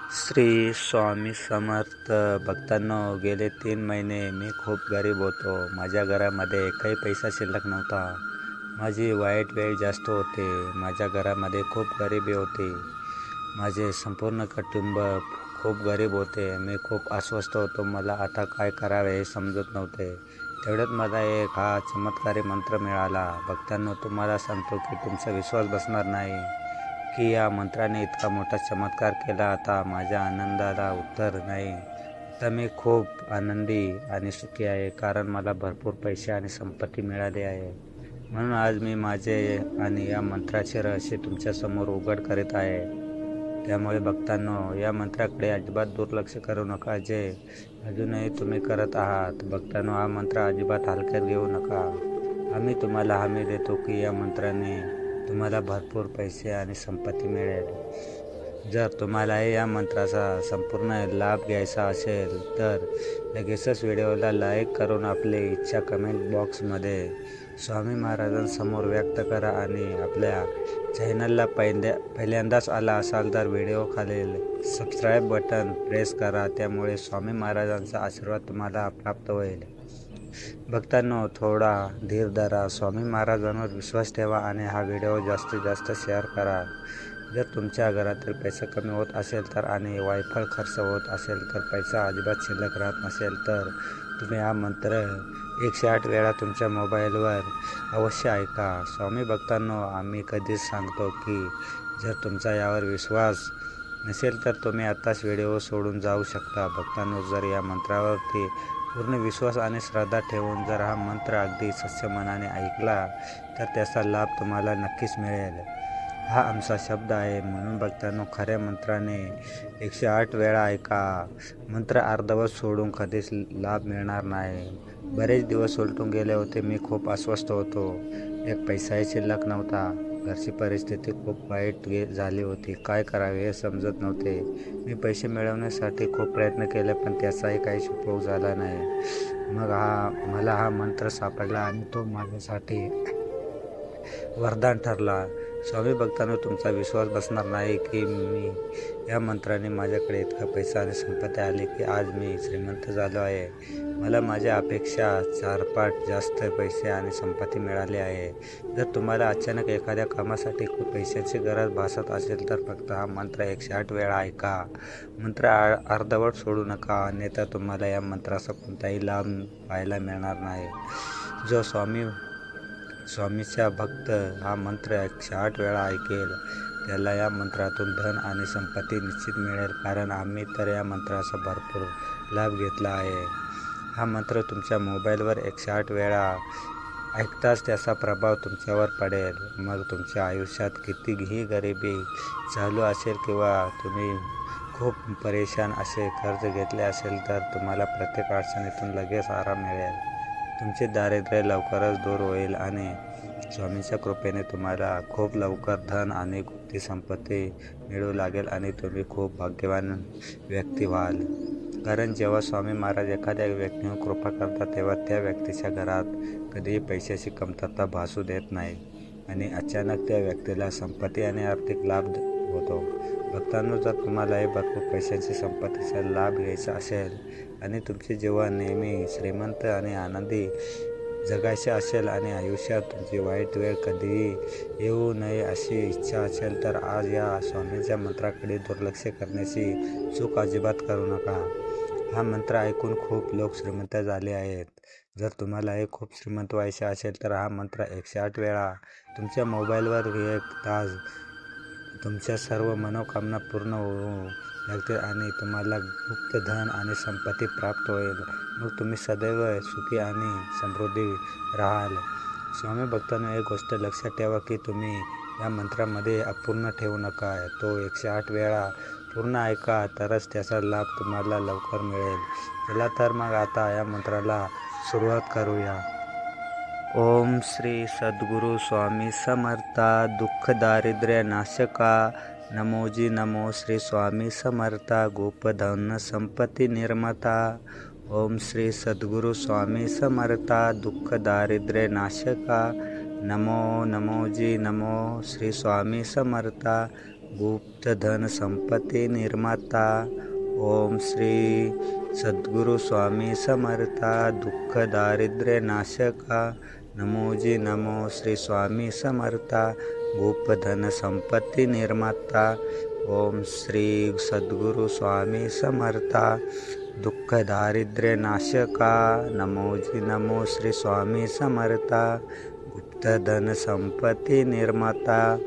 श्री स्वामी समर्थ भक्तांनो, गेले 3 महिने मी खूप गरीब होतो. माझ्या घरामध्ये एकही पैसा शिल्लक नव्हता. माझी वाईट वेळ जास्त होते. माझ्या घरामध्ये खूप गरिबी होती. माझे संपूर्ण कुटुंब खूप गरीब होते. मी खूप अस्वस्थ होतो. मला आता काय करावे हे समजत नव्हते. तेवढ्यात मला एक हा चमत्कारी मंत्र मिळाला. भक्तांनो, तुम्हाला सांगतो की तुमचा विश्वास बसणार नाही की या मंत्राने इतका मोठा चमत्कार केला. आता माझ्या आनंदाला उत्तर नाही. आता मी खूप आनंदी आणि सुखी आहे, कारण मला भरपूर पैसे आणि संपत्ती मिळाली आहे. म्हणून आज मी माझे आणि या मंत्राचे रहस्य तुमच्यासमोर उघड करीत आहे. त्यामुळे भक्तांनो, या मंत्राकडे अजिबात दुर्लक्ष करू नका, जे अजूनही तुम्ही करत आहात. भक्तांनो, हा मंत्र अजिबात हलक्यात घेऊ नका. आम्ही तुम्हाला हमी देतो की या मंत्राने तुम्हाला भरपूर पैसे आणि संपत्ती मिळेल. जर तुम्हालाही या मंत्राचा संपूर्ण लाभ घ्यायचा असेल तर लगेचच व्हिडिओला लाईक करून आपली इच्छा कमेंट बॉक्समध्ये स्वामी महाराजांसमोर व्यक्त करा. आणि आपल्या चॅनलला पहिल्यांदाच आला असाल तर व्हिडिओ खालील सबस्क्राईब बटन प्रेस करा. त्यामुळे स्वामी महाराजांचा आशीर्वाद तुम्हाला प्राप्त होईल. भक्तांनो, थोडा धीर धरा, स्वामी महाराजांवर विश्वास ठेवा आणि हा व्हिडिओ जास्तीत जास्त शेअर करा. जर तुमच्या घरातील पैसा कमी होत असेल तर आणि वायफळ खर्च होत असेल तर पैसा अजिबात शिल्लक राहत नसेल तर तुम्ही हा मंत्र 108 वेळा तुमच्या मोबाईलवर अवश्य ऐका. स्वामी भक्तांनो, आम्ही कधीच सांगतो की जर तुमचा यावर विश्वास नसेल तर तुम्ही आत्ताच व्हिडिओ सोडून जाऊ शकता. भक्तांनो, जर या मंत्रावरती पूर्ण विश्वास आणि श्रद्धा ठेवून जर हा मंत्र अगदी सच्च्या मनाने ऐकला तर त्याचा लाभ तुम्हाला नक्कीच मिळेल. हा आमचा शब्द आहे. म्हणून भक्तांनो, खऱ्या मंत्राने 108 वेळा ऐका. मंत्र अर्धवट सोडून कधीच लाभ मिळणार नाही. बरेच दिवस उलटून गेले होते. मी खूप अस्वस्थ होतो. एक पैसाही शिल्लक नव्हता. घरची परिस्थिती खूप वाईट झाली होती. काय करावे हे समजत नव्हते. मी पैसे मिळवण्यासाठी खूप प्रयत्न केले, पण त्याचाही काही उपयोग झाला नाही. मग मला हा मंत्र सापडला आणि तो माझ्यासाठी वरदान ठरला. स्वामी भक्तांनो, तुमचा विश्वास बसणार नाही की मी या मंत्राने माझ्याकडे इतका पैसा आणि संपत्ती आली की आज मी श्रीमंत झालो आहे. मला माझ्या अपेक्षा 4 पट जास्त पैसे आणि संपत्ती मिळाली आहे. जर तुम्हाला अचानक एखाद्या कामासाठी खूप पैशांची गरज भासत असेल तर फक्त हा मंत्र 108 वेळा ऐका. मंत्र अर्धवट सोडू नका, अन्यथा तुम्हाला या मंत्राचा कोणताही लाभ पाहायला मिळणार नाही. जो स्वामीचा भक्त हा मंत्र 108 वेळा ऐकेल त्याला या मंत्रातून धन आणि संपत्ती निश्चित मिळेल, कारण आम्ही तर या मंत्राचा भरपूर लाभ घेतला आहे. हा मंत्र तुमच्या मोबाईलवर 108 वेळा ऐकताच त्याचा प्रभाव तुमच्यावर पडेल. मग तुमच्या आयुष्यात कितीही गरिबी चालू असेल किंवा तुम्ही खूप परेशान असे कर्ज घेतले असेल तर तुम्हाला प्रत्येक अडचणीतून लगेच आराम मिळेल. तुमचे दारिद्र्य लवकरच दूर होईल आणि स्वामींच्या कृपेने तुम्हाला खूप लवकर धन आणि गुप्ती संपत्ती मिळू लागेल आणि तुम्ही खूप भाग्यवान व्यक्ती व्हाल. कारण जेव्हा स्वामी महाराज एखाद्या व्यक्तीवर कृपा करतात तेव्हा त्या व्यक्तीच्या घरात कधीही पैशाची कमतरता भासू देत नाही आणि अचानक त्या व्यक्तीला संपत्ती आणि आर्थिक लाभ होतो. भक्तांनो, जर तुम्हालाही भरपूर पैशाची संपत्तीचा लाभ घ्यायचा असेल आणि तुमचे जीवन नेहमी श्रीमंत आणि आनंदी जगायचे असेल आणि आयुष्यात तुमची वाईट वेळ कधीही येऊ नये अशी इच्छा असेल तर आज या स्वामींच्या मंत्राकडे दुर्लक्ष करण्याची चूक अजिबात करू नका. हा मंत्र ऐकून खूप लोक श्रीमंत झाले आहेत. जर तुम्हालाही खूप श्रीमंत व्हायचे असेल तर हा मंत्र 108 वेळा तुमच्या मोबाईलवर ऐकताच तुमच्या सर्व मनोकामना पूर्ण होऊ लागतील आणि तुम्हाला गुप्त धन आणि संपत्ती प्राप्त होईल. मग तुम्ही सदैव सुखी आणि समृद्धी राहाल. स्वामी भक्तांनो, एक गोष्ट लक्षात ठेवा की तुम्ही या मंत्रामध्ये अपूर्ण ठेवू नका. तो 108 वेळा पूर्ण ऐका, तरच त्याचा लाभ तुम्हाला लवकर मिळेल. चला तर मग आता या मंत्राला सुरुवात करूया. ओम श्री सद्गुरु स्वामी समर्था दुःख दारिद्र्य नाशका. नमोजी नमो श्री स्वामी समर्था गोपधन संपत्ती निर्माता. ओम श्री सद्गुरु स्वामी समर्था दुःख दारिद्र्य नाशका. नमो नमोजी नमो श्री स्वामी समर्था गुप्त धन संपत्ती निर्माता. ओम श्री सद्गुरु स्वामी समर्था दुःख दारिद्र्य नाशका. नमोजी नमो श्री स्वामी समर्था गुप्त धन संपत्ती निर्माता. ओम श्री सद्गुरु स्वामी समर्था दुःख दारिद्र्य नाशका. नमोजी नमो श्री स्वामी समर्था गुप्त धन संपत्ती निर्माता.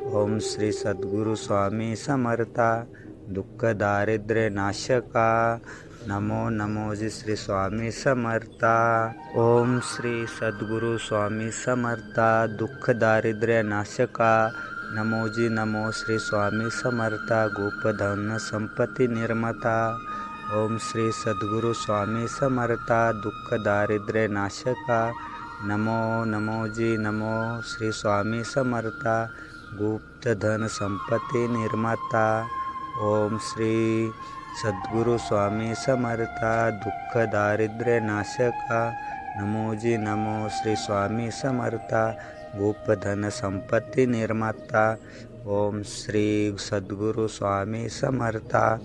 ओम श्री सद्गुरु स्वामी समर्था दुःख दारिद्र्य नाशका. नमो नमोजी श्री स्वामी समर्था. ओम श्री सद्गुरु स्वामी समर्था दुःख दारिद्र्य नाशका. नमोजी नमो श्री स्वामी समर्था गुप्त धन संपत्ती निर्माता. ओम श्री सद्गुरु स्वामी समर्था दुःख दारिद्र्य नाशका. नमो नमोजी नमो श्री स्वामी समर्था गुप्त धन संपत्ती निर्माता. ओम श्री सद्गुरु स्वामी समर्था दुःख दारिद्र्य नाशका. नमोजी नमो श्री स्वामी समर्था गुप्त धन संपत्ती निर्माता. ओम श्री सद्गुरु स्वामी समर्था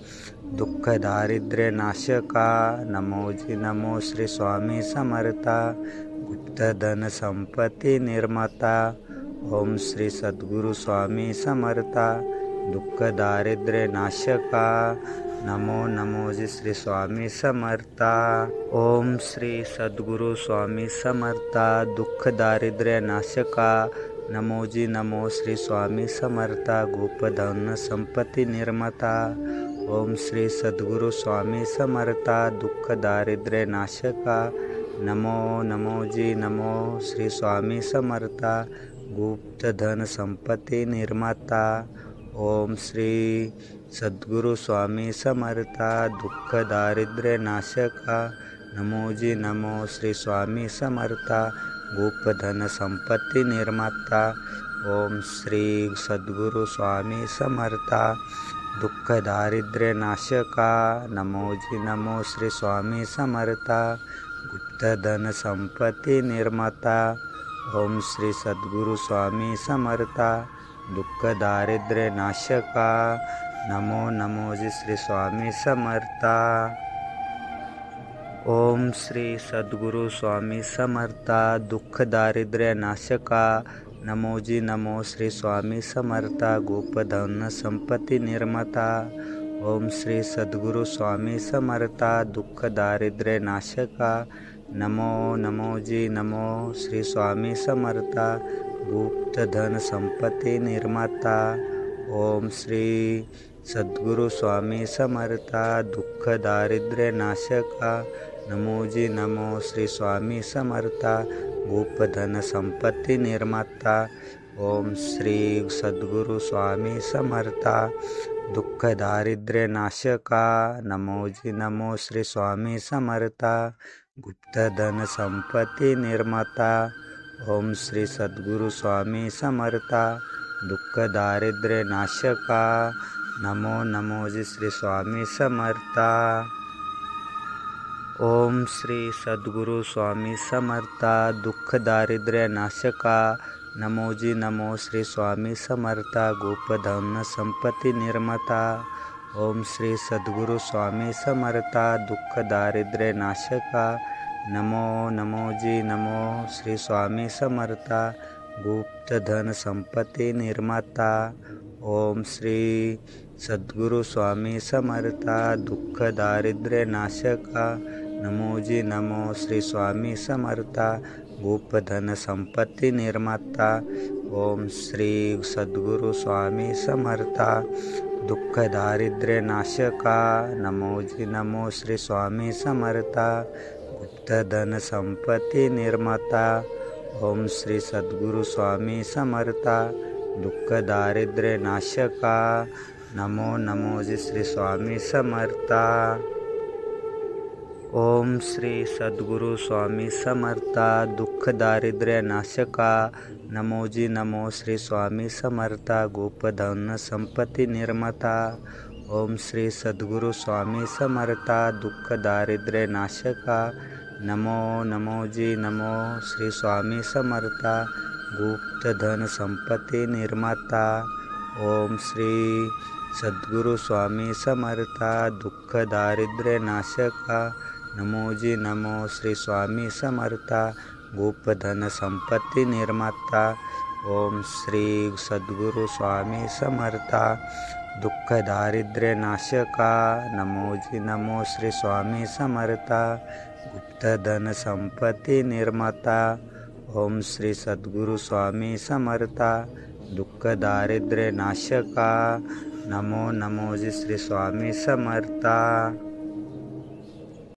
दुःख दारिद्र्य नाशका. नमोजी नमो श्री स्वामी समर्था गुप्त धन संपत्ती निर्माता. ओम श्री सद्गुरु स्वामी समर्था दुःख दारिद्र्य नाशका. नमो नमोजी श्री स्वामी समर्था. ओम श्री सद्गुरु स्वामी समर्था दुःख दारिद्र्य नाशका. नमोजी नमो श्री स्वामी समर्था गुप्त धन संपत्ती निर्माता. ओम श्री सद्गुरु स्वामी समर्था दुःख दारिद्र्य नाशका. नमो नमोजी नमो श्री स्वामी समर्था गुप्त धन संपत्ती निर्माता. ओम श्री सद्गुरु स्वामी समर्था दुःख दारिद्र्य नाशका. नमोजी नमो श्री स्वामी समर्था गुप्त धन संपत्ती निर्माता. ओम श्री सद्गुरु स्वामी समर्था दुःख दारिद्र्य नाशका. नमोजी नमो श्री स्वामी समर्था गुप्त धन संपत्ती निर्माता. ओम श्री सद्गुरु स्वामी समर्था दुःख दारिद्र्य नाशका. नमो नमोजी श्री स्वामी समर्था. ओम श्री सद्गुरु स्वामी समर्था दुःख दारिद्र्य नाशका. नमोजी नमो श्री स्वामी समर्था गुप्त धन संपत्ती निर्माता. ओम श्री सद्गुरु स्वामी समर्था दुःख दारिद्र्य नाशका. नमो नमोजी नमो श्री स्वामी समर्था गुप्त धन संपत्ती निर्माता. ओम श्री सद्गुरु स्वामी समर्था दुःख दारिद्र्य नाशका. नमोजी नमो श्री स्वामी समर्था गुप्त धन संपत्ती निर्माता. ओम श्री सद्गुरु स्वामी समर्था दुःख दारिद्र्य नाशका. नमोजी नमो श्री स्वामी समर्था गुप्त धन संपत्ती निर्माता. ओम श्री सद्गुरु स्वामी समर्था दुःख दारिद्र्य नाशका. नमो नमोजी श्री स्वामी समर्था. ओम श्री सद्गुरु स्वामी समर्था दुःख दारिद्र्य नाशका. नमोजी नमो श्री स्वामी समर्था गुप्त धन संपत्ती निर्माता. ओम श्री सद्गुरु स्वामी समर्था दुःख दारिद्र्य नाशका. नमो नमोजी नमो श्री स्वामी समर्था गुप्त धन संपत्ती निर्माता. ओम श्री सद्गुरु स्वामी समर्था दुःख दारिद्र्य नाशका. नमोजी नमो श्री स्वामी समर्था गुप्त धन संपत्ती निर्माता. ओम श्री सद्गुरु स्वामी समर्था दुःख दारिद्र्य नाशका. नमोजी नमो श्री स्वामी समर्था गुप्त धन संपत्ती निर्माता. ओम श्री सद्गुरु स्वामी समर्था दुःख दारिद्र्य नाशका. नमो नमोजी श्री स्वामी समर्था. ओम श्री सद्गुरु स्वामी समर्था दुःख दारिद्र्य नाशका. नमोजी नमो श्री स्वामी समर्था गुप्त धन संपत्ती निर्माता. ओम श्री सद्गुरु स्वामी समर्था दुःख दारिद्र्य नाशका. नमो नमोजी नमो श्री स्वामी समर्था गुप्त धन संपत्ती निर्माता. ओम श्री सद्गुरु स्वामी समर्था दुःख दारिद्र्य नाशका नमोजी नमो श्री स्वामी समर्था गोपधन संपत्ती निर्माता ओम श्री सद्गुरु स्वामी समर्था दुःख दारिद्र्य नाशका नमोजी नमो श्री स्वामी समर्था गुप्तधन संपत्ती निर्माता ओम श्री सद्गुरु स्वामी समर्था दुःख दारिद्र्य नाशका नमो नमो जी श्री स्वामी समर्था।